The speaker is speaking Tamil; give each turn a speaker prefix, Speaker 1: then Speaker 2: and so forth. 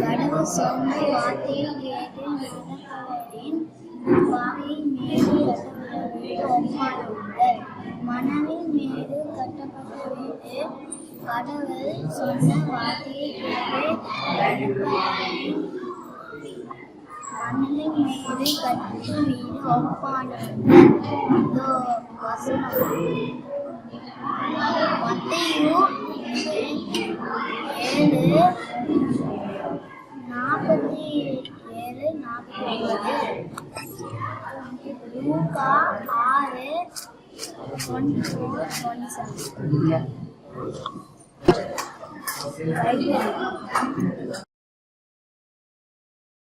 Speaker 1: கடவுள் சொன்ன வார்த்தையை கேட்டு நடப்பவரின் பாகை மேடு கட்டப்பட்ட வீடு ஒப்பானவர்கள். மணலின் மேடு கட்டப்பட்ட வீடு கடவுள் சொன்ன வார்த்தையை கேட்டு நடப்பவரின் மணலின் மேடு கட்டும் வீடு ஒப்பானவர்கள். மத்தேயு 7:47-49, லூக்கா 6:24-27.